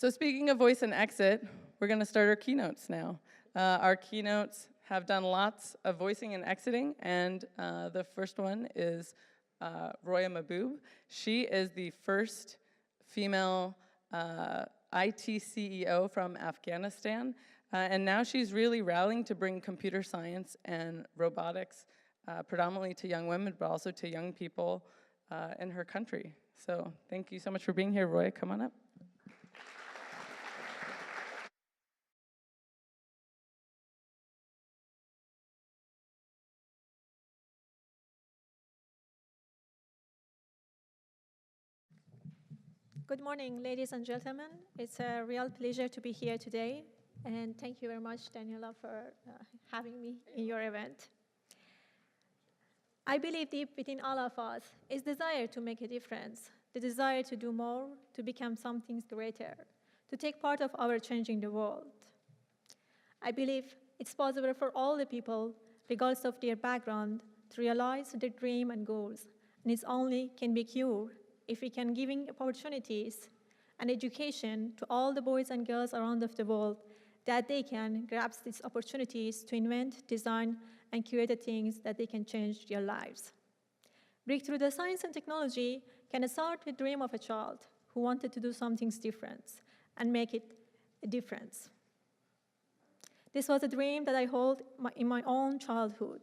So speaking of voice and exit, we're going to start our keynotes now. Our keynotes have done lots of voicing and exiting, and the first one is Roya Mahboob. She is the first female IT CEO from Afghanistan, and now she's really rallying to bring computer science and robotics predominantly to young women, but also to young people in her country. So thank you so much for being here, Roya. Come on up. Good morning, ladies and gentlemen. It's a real pleasure to be here today, and thank you very much, Daniela, for having me in your event. I believe deep within all of us is desire to make a difference, the desire to do more, to become something greater, to take part of our changing the world. I believe it's possible for all the people, regardless of their background, to realize their dream and goals, and it only can be cured if we can giving opportunities and education to all the boys and girls around of the world that they can grasp these opportunities to invent, design, and create the things that they can change their lives. Breakthrough the science and technology can start the dream of a child who wanted to do something different and make it a difference. This was a dream that I held in my own childhood.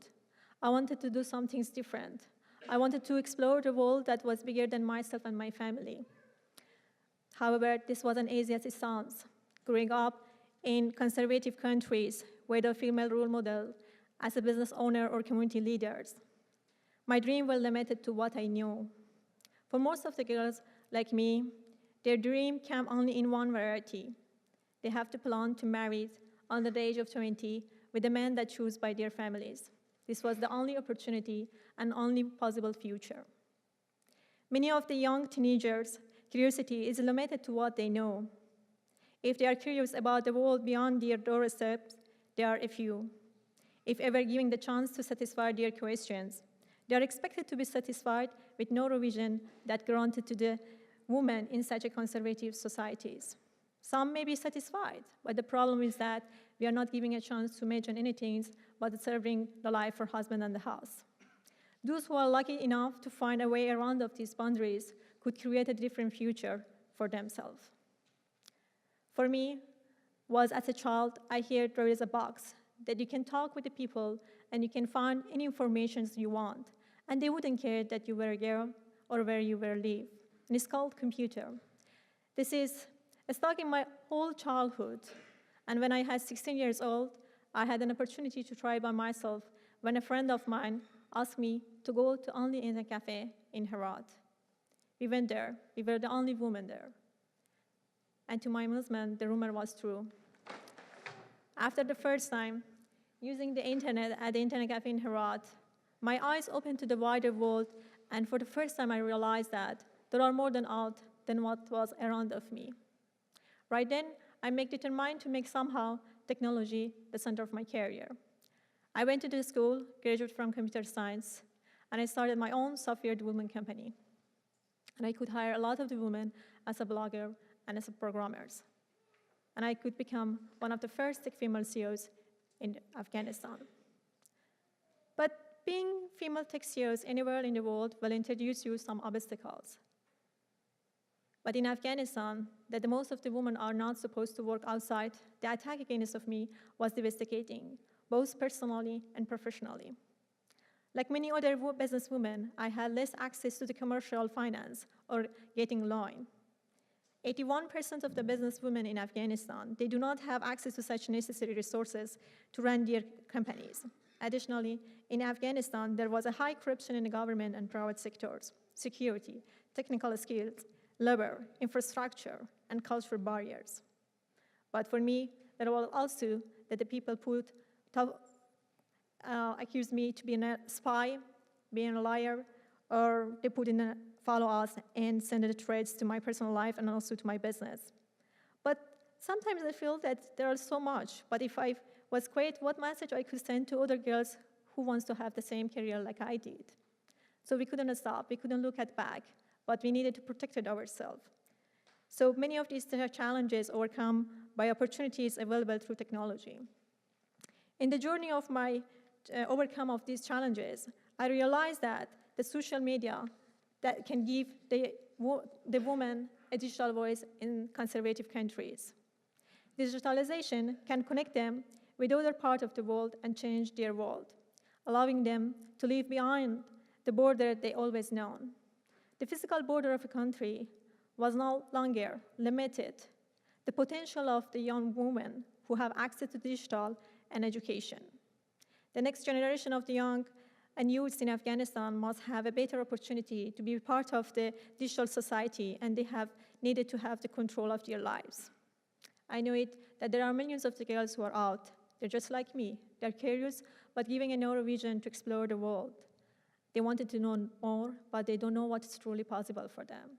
I wanted to do something different. I wanted to explore the world that was bigger than myself and my family. However, this wasn't easy as it sounds. Growing up in conservative countries where the female role model as a business owner or community leaders, my dream was limited to what I knew. For most of the girls like me, their dream came only in one variety. They have to plan to marry under the age of 20 with a man that choose by their families. This was the only opportunity and only possible future. Many of the young teenagers' curiosity is limited to what they know. If they are curious about the world beyond their doorsteps, there are a few. If ever given the chance to satisfy their questions, they are expected to be satisfied with no revision that granted to the woman in such a conservative societies. Some may be satisfied, but the problem is that we are not giving a chance to imagine anything but serving the life for husband and the house. Those who are lucky enough to find a way around of these boundaries could create a different future for themselves. For me, was as a child, I heard there is a box that you can talk with the people and you can find any information you want, and they wouldn't care that you were a girl or where you were live. And it's called computer. This is stuck in my whole childhood. And when I had 16 years old, I had an opportunity to try by myself when a friend of mine asked me to go to only in a cafe in Herat. We went there. We were the only woman there. And to my amusement, the rumor was true. After the first time, using the internet at the internet cafe in Herat, my eyes opened to the wider world, and for the first time I realized that there are more than what was around of me. Right then, I determined to make somehow technology the center of my career. I went to the school, graduated from computer science, and I started my own software development company. And I could hire a lot of the women as a blogger and as a programmers. And I could become one of the first female CEOs in Afghanistan. But being female tech CEOs anywhere in the world will introduce you some obstacles. But in Afghanistan, that most of the women are not supposed to work outside, the attack against of me was devastating, both personally and professionally. Like many other businesswomen, I had less access to the commercial finance or getting loan. 81% of the businesswomen in Afghanistan, they do not have access to such necessary resources to run their companies. Additionally, in Afghanistan, there was a high corruption in the government and private sectors, security, technical skills, labor, infrastructure, and cultural barriers. But for me, there was also that the people accused me to be a spy, being a liar, or they follow us and send the threats to my personal life and also to my business. But sometimes I feel that there are so much, but if I was quiet, what message I could send to other girls who wants to have the same career like I did? So we couldn't stop, we couldn't look at back, but we needed to protect ourselves. So many of these challenges overcome by opportunities available through technology. In the journey of my overcome of these challenges, I realized that the social media that can give the woman a digital voice in conservative countries. Digitalization can connect them with other parts of the world and change their world, allowing them to leave behind the border they always known. The physical border of a country was no longer limited. The potential of the young women who have access to digital and education. The next generation of the young and youths in Afghanistan must have a better opportunity to be part of the digital society, and they have needed to have the control of their lives. I know that there are millions of the girls who are out. They're just like me. They're curious, but giving a narrow vision to explore the world. They wanted to know more, but they don't know what's truly possible for them.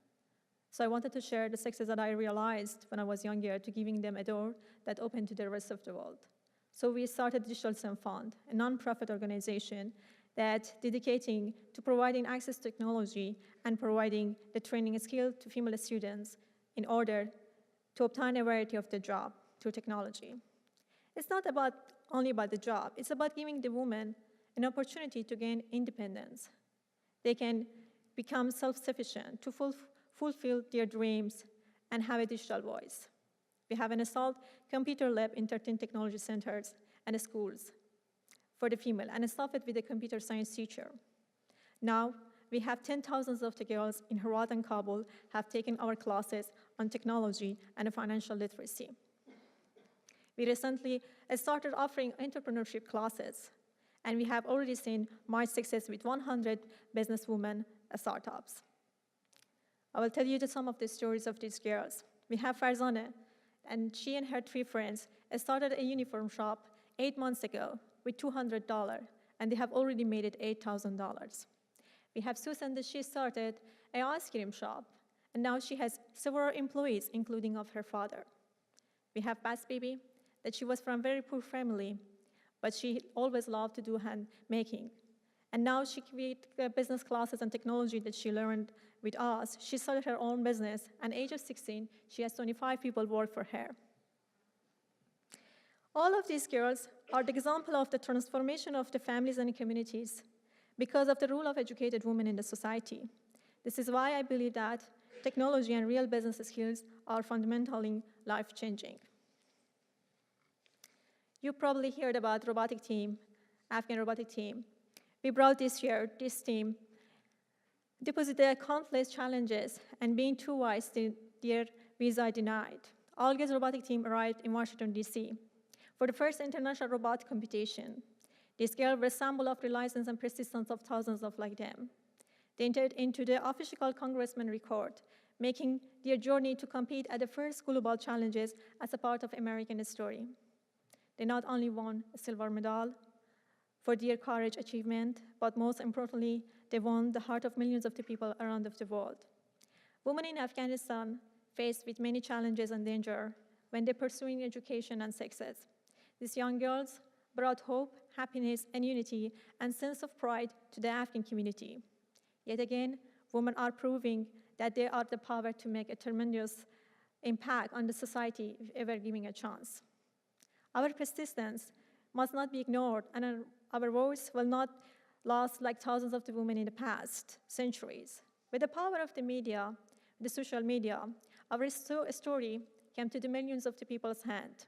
So I wanted to share the success that I realized when I was younger to giving them a door that opened to the rest of the world. So we started Digital STEM Fund, a nonprofit organization that dedicating to providing access to technology and providing the training and skill to female students in order to obtain a variety of the job through technology. It's not only about the job, it's about giving the woman an opportunity to gain independence. They can become self-sufficient to fulfill their dreams and have a digital voice. We have an installed computer lab in 13 technology centers and schools for the female, and staff it with a computer science teacher. Now, we have 10,000 of the girls in Herat and Kabul have taken our classes on technology and financial literacy. We recently started offering entrepreneurship classes, and we have already seen much success with 100 businesswomen startups. I will tell you some of the stories of these girls. We have Farzana, and she and her 3 friends started a uniform shop 8 months ago with $200, and they have already made it $8,000. We have Susan that she started an ice cream shop, and now she has several employees, including of her father. We have Bass Baby, that she was from a very poor family, but she always loved to do hand making. And now she creates business classes and technology that she learned with us. She started her own business, and at the age of 16, she has 25 people work for her. All of these girls are the example of the transformation of the families and communities because of the role of educated women in the society. This is why I believe that technology and real business skills are fundamentally life-changing. You probably heard about robotic team, Afghan robotic team. We brought this year, this team, deposited countless challenges and being too wise to their visa denied. All girls robotic team arrived in Washington, D.C. for the first international robot competition. These girls were a sample of reliance and persistence of thousands of like them. They entered into the official congressman record, making their journey to compete at the first global challenges as a part of American story. They not only won a silver medal for their courage achievement, but most importantly, they won the heart of millions of the people around the world. Women in Afghanistan faced with many challenges and danger when they're pursuing education and success. These young girls brought hope, happiness, and unity, and sense of pride to the Afghan community. Yet again, women are proving that they are the power to make a tremendous impact on the society if ever given a chance. Our persistence must not be ignored, and our voice will not last like thousands of the women in the past centuries. With the power of the media, the social media, our story came to the millions of the people's hand.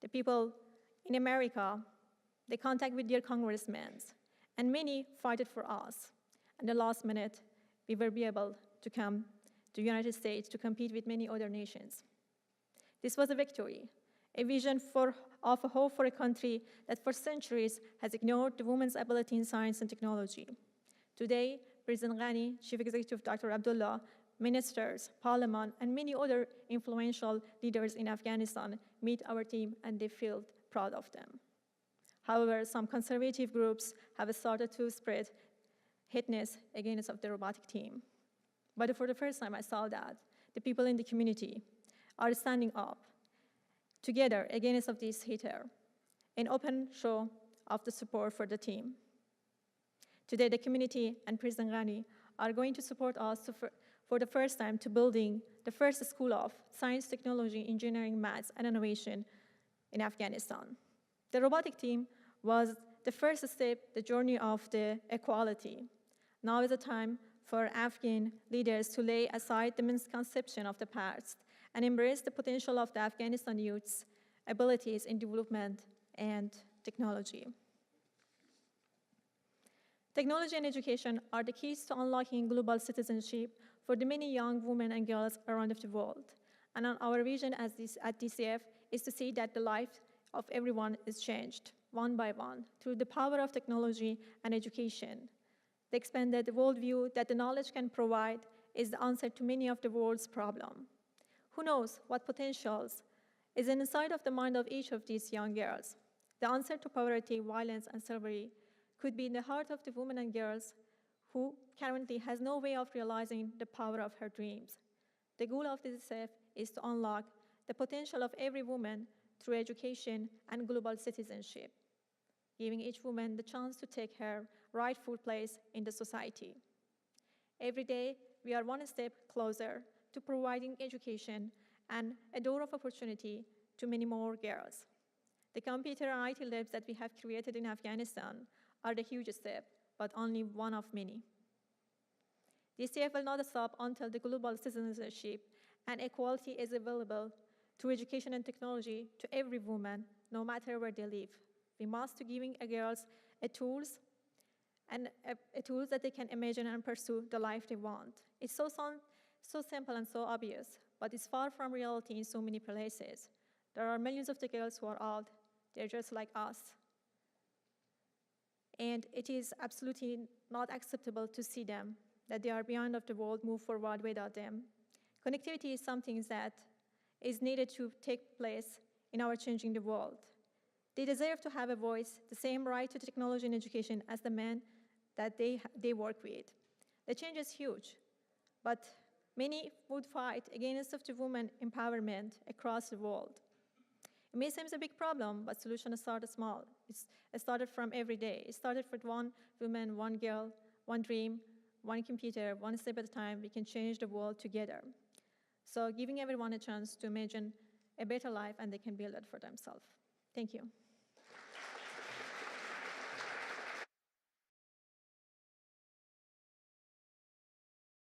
The people in America, they contact with their congressmen, and many fought for us. And the last minute, we will be able to come to the United States to compete with many other nations. This was a victory, a vision of a hope for a country that for centuries has ignored the women's ability in science and technology. Today, President Ghani, Chief Executive Dr. Abdullah, ministers, parliament, and many other influential leaders in Afghanistan meet our team, and they feel proud of them. However, some conservative groups have started to spread hateness against the robotic team. But for the first time, I saw that the people in the community are standing up together against of this hater, an open show of the support for the team. Today, the community and President Ghani are going to support us for the first time to building the first school of science, technology, engineering, maths, and innovation in Afghanistan. The robotic team was the first step, the journey of the equality. Now is the time for Afghan leaders to lay aside the misconception of the past and embrace the potential of the Afghanistan youth's abilities in development and technology. Technology and education are the keys to unlocking global citizenship for the many young women and girls around the world. And our vision at DCF is to see that the life of everyone is changed, one by one, through the power of technology and education. The expanded worldview that the knowledge can provide is the answer to many of the world's problems. Who knows what potentials is inside of the mind of each of these young girls? The answer to poverty, violence, and slavery could be in the heart of the women and girls who currently has no way of realizing the power of her dreams. The goal of this DCF is to unlock the potential of every woman through education and global citizenship, giving each woman the chance to take her rightful place in the society. Every day, we are one step closer to providing education and a door of opportunity to many more girls. The computer and IT labs that we have created in Afghanistan are the huge step, but only one of many. DCF will not stop until the global citizenship and equality is available through education and technology to every woman, no matter where they live. We must be giving girls tools that they can imagine and pursue the life they want. It's so simple and so obvious, but it's far from reality in so many places. There are millions of the girls who are out. They're just like us. And it is absolutely not acceptable to see them, that they are behind of the world, move forward without them. Connectivity is something that is needed to take place in our changing the world. They deserve to have a voice, the same right to technology and education as the men that they work with. The change is huge, but many would fight against of the women empowerment across the world. It may seem a big problem, but solutions start small. It started from every day. It started with one woman, one girl, one dream, one computer, one step at a time. We can change the world together. So giving everyone a chance to imagine a better life and they can build it for themselves. Thank you.